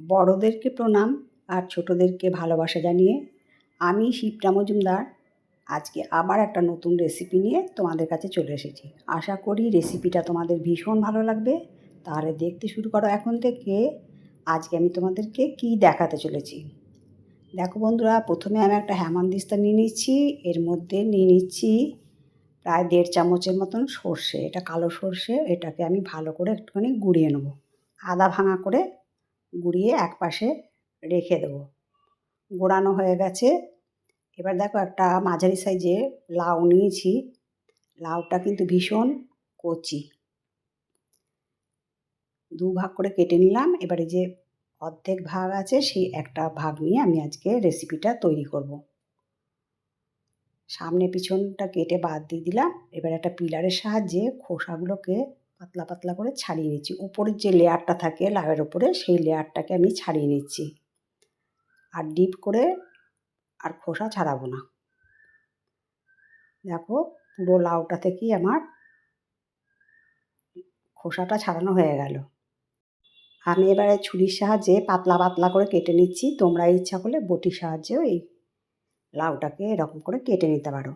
বড়োদেরকে প্রণাম আর ছোটোদেরকে ভালোবাসা জানিয়ে আমি শিপ্রা মজুমদার আজকে আবার একটা নতুন রেসিপি নিয়ে তোমাদের কাছে চলে এসেছি। আশা করি রেসিপিটা তোমাদের ভীষণ ভালো লাগবে। তাহলে দেখতে শুরু করো এখন থেকে। আজকে আমি তোমাদেরকে কি দেখাতে চলেছি দেখো বন্ধুরা। প্রথমে আমি একটা হেমানদিস্তা নিয়ে নিচ্ছি। এর মধ্যে নিয়ে নিচ্ছি প্রায় 1.5 চামচের মতন সর্ষে। এটা কালো সর্ষে। এটাকে আমি ভালো করে একটুখানি গুঁড়িয়ে নেব। আদা ভাঙা করে গুঁড়িয়ে একপাশে রেখে দেবো। গোড়ানো হয়ে গেছে। এবার দেখো একটা মাঝারি সাইজে লাউ নিয়েছি। লাউটা কিন্তু ভীষণ কচি। 2 ভাগ করে কেটে নিলাম। এবারে যে অর্ধেক ভাগ আছে সেই একটা ভাগ নিয়ে আমি আজকে রেসিপিটা তৈরি করব। সামনে পিছনটা কেটে বাদ দিয়ে দিলাম। এবার একটা পিলারের সাহায্যে খোসাগুলোকে পাতলা পাতলা করে ছাড়িয়ে নিচ্ছি। উপরের যে লেয়ারটা থাকে লাউয়ের উপরে সেই লেয়ারটাকে আমি ছাড়িয়ে নিচ্ছি। আর ডিপ করে আর খোসা ছাড়াবো না। দেখো পুরো লাউটা থেকেই আমার খোসাটা ছাড়ানো হয়ে গেল। আমি এবারে ছুরির সাহায্যে পাতলা পাতলা করে কেটে নিচ্ছি। তোমরা ইচ্ছা করলে বটির সাহায্যেও এই লাউটাকে এরকম করে কেটে নিতে পারো।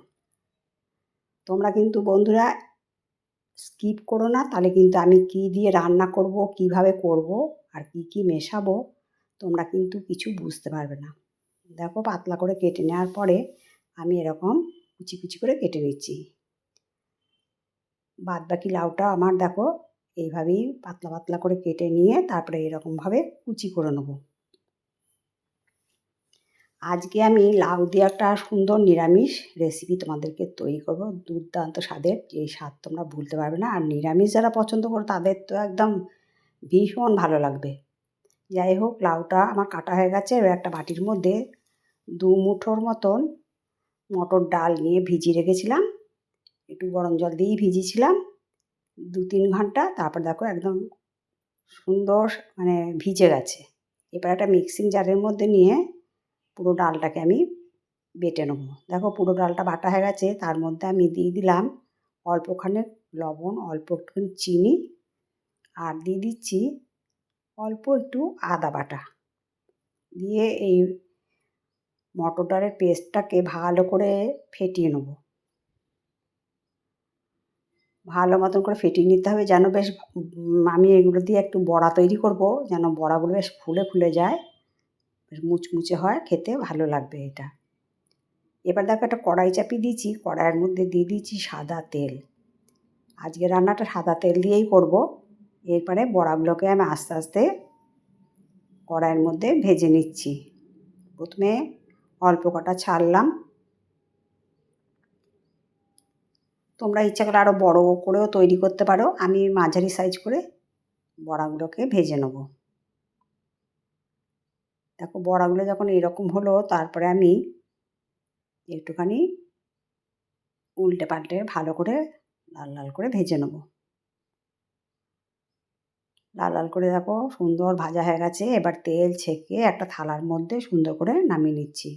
তোমরা কিন্তু বন্ধুরা স্কিপ করো না, তাহলে কিন্তু আমি কি দিয়ে রান্না করব, কিভাবে করব আর কি মেশাবো তোমরা কিন্তু কিছু বুঝতে পারবে না। দেখো পাতলা করে কেটে নেওয়ার পরে আমি এরকম কুচি কুচি করে কেটে নিচ্ছি। বাদ বাকি লাউটা আমার দেখো এইভাবেই পাতলা পাতলা করে কেটে নিয়ে তারপরে এরকমভাবে কুচি করে নেব। আজকে আমি লাউ দিয়ে একটা সুন্দর নিরামিষ রেসিপি তোমাদেরকে তৈরি করব। দুর্দান্ত স্বাদের, যে স্বাদ তোমরা ভুলতে পারবে না। আর নিরামিষ যারা পছন্দ করো তাদের তো একদম ভীষণ ভালো লাগবে। যাই হোক, লাউটা আমার কাটা হয়ে গেছে। এবার একটা বাটির মধ্যে 2 মুঠোর মতন মটর ডাল নিয়ে ভিজিয়ে রেখেছিলাম। একটু গরম জল দিয়েই ভিজিয়েছিলাম 2-3 ঘন্টা। তারপর দেখো একদম সুন্দর ভিজে গেছে। এবার একটা মিক্সিং জারের মধ্যে নিয়ে পুরো ডালটাকে আমি বেটে নেব। দেখো পুরো ডালটা বাটা হয়ে গেছে। তার মধ্যে আমি দিয়ে দিলাম অল্পখানে লবণ, অল্প একটুখানি চিনি আর দিয়ে দিচ্ছি অল্প একটু আদা বাটা। দিয়ে এই মটর ডালের পেস্টটাকে ভালো করে ফেটিয়ে নেব। ভালো মতন করে ফেটিয়ে নিতে হবে যেন বেশ আমি এগুলো দিয়ে একটু বড়া তৈরি করব, যেন বড়াগুলো বেশ ফুলে ফুলে যায়, বেশ মুচমুচে হয়, খেতে ভালো লাগবে এটা। এবার দেখো একটা কড়াই চাপিয়ে দিয়েছি। কড়াইয়ের মধ্যে দিয়ে দিয়েছি সাদা তেল। আজকে রান্নাটা সাদা তেল দিয়েই করব। এরপরে বড়াগুলোকে আমি আস্তে আস্তে কড়াইয়ের মধ্যে ভেজে নিচ্ছি। প্রথমে অল্প কটা ছাড়লাম। তোমরা ইচ্ছা করে আরও বড় করেও তৈরি করতে পারো। আমি মাঝারি সাইজ করে বড়াগুলোকে ভেজে নেব। দেখো বড়াগুলো যখন এরকম হলো তারপরে আমি একটুখানি উল্টে পাল্টে ভালো করে লাল লাল করে ভেজে নেব। লাল লাল করে দেখো সুন্দর ভাজা হয়ে গেছে। এবার তেল ছেঁকে একটা থালার মধ্যে সুন্দর করে নামিয়ে নিচ্ছি।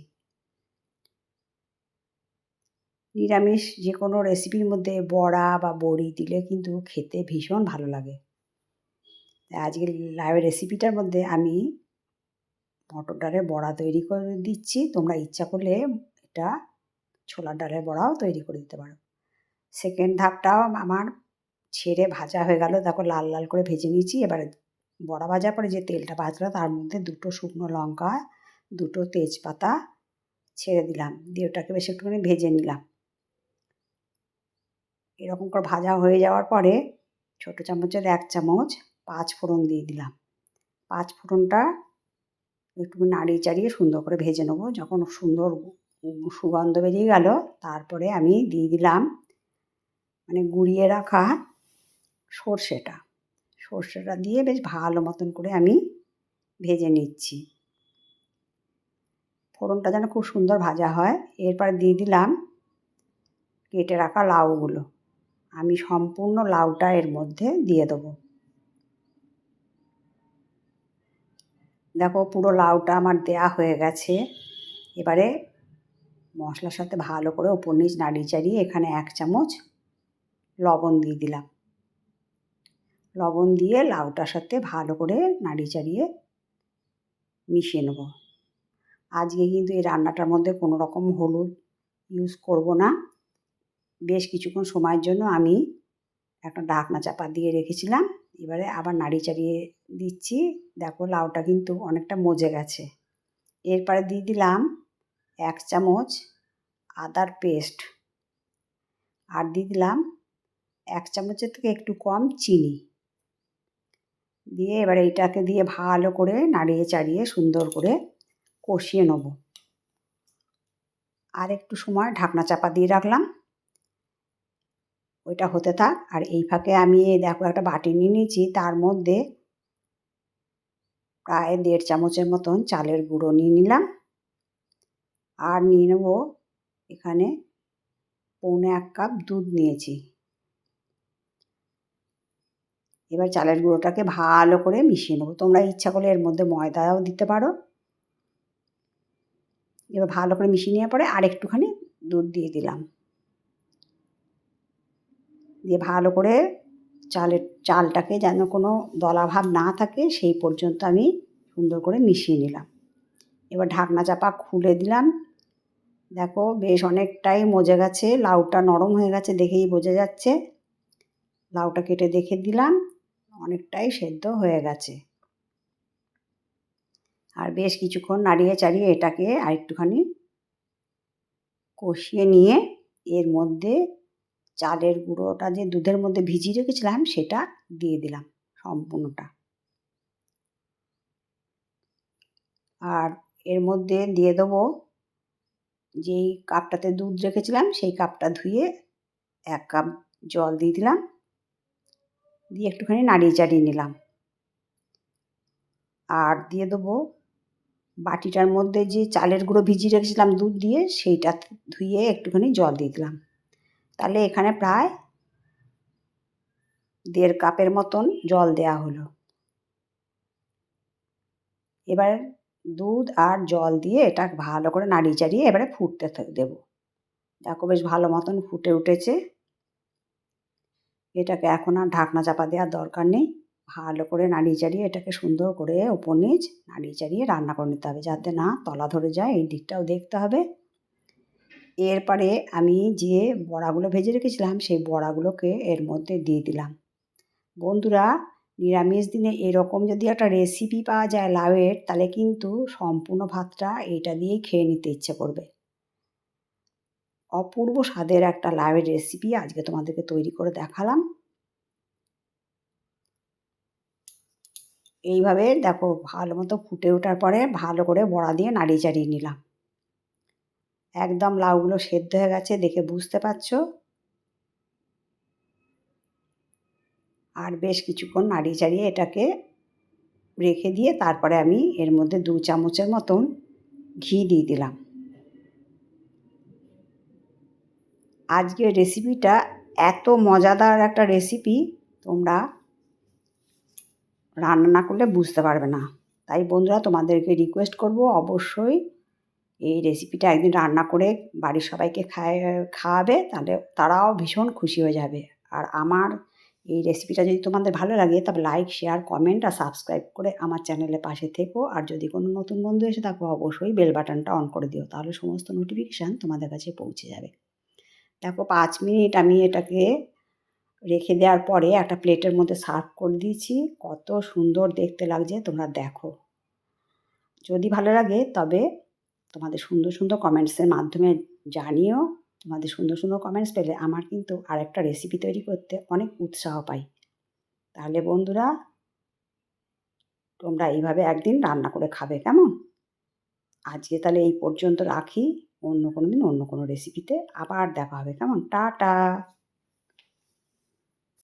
নিরামিষ যে কোনো রেসিপির মধ্যে বড়া বা বড়ি দিলে কিন্তু খেতে ভীষণ ভালো লাগে। আজকের লাউয়ের রেসিপিটার মধ্যে আমি মটর ডালের বড়া তৈরি করে দিচ্ছি। তোমরা ইচ্ছা করলে এটা ছোলার ডালের বড়াও তৈরি করে দিতে পারো। সেকেন্ড ধাপটাও আমার ছেড়ে ভাজা হয়ে গেল। দেখো লাল লাল করে ভেজে নিয়েছি। এবারে বড়া ভাজার পরে যে তেলটা ভাজলো তার মধ্যে 2টো শুকনো লঙ্কা, 2টো তেজপাতা ছেড়ে দিলাম। দিয়ে ওটাকে বেশ একটুখানি ভেজে নিলাম। এরকম করে ভাজা হয়ে যাওয়ার পরে ছোটো চামচের 1 চামচ 5 ফোড়ন দিয়ে দিলাম। 5 ফোড়নটা একটু নাড়িয়ে চাড়িয়ে সুন্দর করে ভেজে নেবো। যখন সুন্দর সুগন্ধ বেরিয়ে গেল তারপরে আমি দিয়ে দিলাম গুঁড়িয়ে রাখা সর্ষেটা। সর্ষেটা দিয়ে বেশ ভালো মতন করে আমি ভেজে নিচ্ছি। ফোড়নটা যেন খুব সুন্দর ভাজা হয়। এরপরে দিয়ে দিলাম কেটে রাখা লাউগুলো। আমি সম্পূর্ণ লাউটা এর মধ্যে দিয়ে দেবো। দেখো পুরো লাউটা আমার দেয়া হয়ে গেছে। এবারে মশলার সাথে ভালো করে ওপর নিচ নাড়িয়ে চাড়িয়ে এখানে 1 চামচ লবণ দিয়ে দিলাম। লবণ দিয়ে লাউটার সাথে ভালো করে নাড়িয়ে চাড়িয়ে মিশিয়ে নেব। আজকে কিন্তু এই রান্নাটার মধ্যে কোনো রকম হলুদ ইউজ করব না। বেশ কিছুক্ষণ সময়ের জন্য আমি একটা ঢাকনা চাপা দিয়ে রেখেছিলাম। এবারে আবার নাড়িয়ে চাড়িয়ে দিচ্ছি। দেখো লাউটা কিন্তু অনেকটা মজে গেছে। এরপরে দিয়ে দিলাম 1 চামচ আদার পেস্ট, আর দিয়ে দিলাম 1 চামচের থেকে একটু কম চিনি দিয়ে এবারে এইটাকে দিয়ে ভালো করে নাড়িয়ে চাড়িয়ে সুন্দর করে কষিয়ে নেব। আর একটু সময় ঢাকনা চাপা দিয়ে রাখলাম, ওইটা হতে থাক। আর এই ফাঁকে আমি দেখো একটা বাটি নিয়ে নিয়েছি, তার মধ্যে প্রায় 1.5 চামচের মতন চালের গুঁড়ো নিয়ে নিলাম। আর নিয়ে নেব এখানে পৌনে 1 কাপ দুধ নিয়েছি। এবার চালের গুঁড়োটাকে ভালো করে মিশিয়ে নেব। তোমরা ইচ্ছা করলে এর মধ্যে ময়দাও দিতে পারো। এবার ভালো করে মিশিয়ে নেওয়ার পরে আর একটুখানি দুধ দিয়ে দিলাম, দিয়ে ভালো করে চালটাকে যেন কোনো দলাভাব না থাকে সেই পর্যন্ত আমি সুন্দর করে মিশিয়ে নিলাম। এবার ঢাকনা চাপা খুলে দিলাম। দেখো বেশ অনেকটাই মজে গেছে, লাউটা নরম হয়ে গেছে দেখেই বোঝা যাচ্ছে। লাউটা কেটে দেখে দিলাম, অনেকটাই সেদ্ধ হয়ে গেছে। আর বেশ কিছুক্ষণ নাড়িয়ে চাড়িয়ে এটাকে আরেকটুখানি কষিয়ে নিয়ে এর মধ্যে চালের গুঁড়োটা যে দুধের মধ্যে ভিজিয়ে রেখেছিলাম সেটা দিয়ে দিলাম সম্পূর্ণটা। আর এর মধ্যে দিয়ে দেবো যেই কাপটাতে দুধ রেখেছিলাম সেই কাপটা ধুয়ে 1 কাপ জল দিয়ে দিলাম, দিয়ে একটুখানি নাড়িয়ে চাড়িয়ে নিলাম। আর দিয়ে দেবো বাটিটার মধ্যে যে চালের গুঁড়ো ভিজিয়ে রেখেছিলাম দুধ দিয়ে, সেইটা ধুয়ে একটুখানি জল দিয়ে দিলাম। তাহলে এখানে প্রায় 1.5 কাপের মতন জল দেওয়া হলো। এবার দুধ আর জল দিয়ে এটা ভালো করে নাড়িয়ে চাড়িয়ে এবারে ফুটতে দেবো। দেখো বেশ ভালো মতন ফুটে উঠেছে। এটাকে এখন আর ঢাকনা চাপা দেওয়ার দরকার নেই। ভালো করে নাড়িয়ে চাড়িয়ে এটাকে সুন্দর করে ওপর নিচ নাড়িয়ে চাড়িয়ে রান্না করে নিতে হবে, যাতে না তলা ধরে যায়, এই দিকটাও দেখতে হবে। এরপরে আমি যে বড়াগুলো ভেজে রেখেছিলাম সেই বড়াগুলোকে এর মধ্যে দিয়ে দিলাম। বন্ধুরা, নিরামিষ দিনে এরকম যদি একটা রেসিপি পাওয়া যায় লাউয়ের, তাহলে কিন্তু সম্পূর্ণ ভাতটা এইটা দিয়েই খেয়ে নিতে ইচ্ছে করবে। অপূর্ব স্বাদের একটা লাউয়ের রেসিপি আজকে তোমাদেরকে তৈরি করে দেখালাম। এইভাবে দেখো ভালো মতো ফুটে ওঠার পরে ভালো করে বড়া দিয়ে নাড়িয়ে চাড়িয়ে নিলাম। একদম লাউগুলো সেদ্ধ হয়ে গেছে দেখে বুঝতে পারছো। আর বেশ কিছুক্ষণ নাড়িয়ে চাড়িয়ে এটাকে রেখে দিয়ে তারপরে আমি এর মধ্যে 2 চামচের মতন ঘি দিয়ে দিলাম। আজকের রেসিপিটা এত মজাদার একটা রেসিপি, তোমরা রান্না না করলে বুঝতে পারবে না। তাই বন্ধুরা তোমাদেরকে রিকোয়েস্ট করব, অবশ্যই এই রেসিপিটা একদিন রান্না করে বাড়ির সবাইকে খাওয়াবে, তাহলে তারাও ভীষণ খুশি হয়ে যাবে। আর আমার এই রেসিপিটা যদি তোমাদের ভালো লাগে তবে লাইক, শেয়ার, কমেন্ট আর সাবস্ক্রাইব করে আমার চ্যানেলের পাশে থেকো। আর যদি কোনো নতুন বন্ধু এসে থাকো অবশ্যই বেল বাটনটা অন করে দিও, তাহলে সমস্ত নোটিফিকেশান তোমাদের কাছে পৌঁছে যাবে। দেখো 5 মিনিট আমি এটাকে রেখে দেওয়ার পরে একটা প্লেটের মধ্যে সার্ভ করে দিয়েছি। কত সুন্দর দেখতে লাগছে তোমরা দেখো। যদি ভালো লাগে তবে তোমাদের সুন্দর সুন্দর কমেন্টসের মাধ্যমে জানিও। তোমাদের সুন্দর সুন্দর কমেন্টস পেলে আমার কিন্তু আরেকটা রেসিপি তৈরি করতে অনেক উৎসাহ পাই। তাহলে বন্ধুরা, তোমরা এইভাবে একদিন রান্না করে খাবে কেমন? আজকে তাহলে এই পর্যন্ত রাখি। অন্য কোনো দিন অন্য কোনো রেসিপিতে আবার দেখা হবে কেমন? টাটা।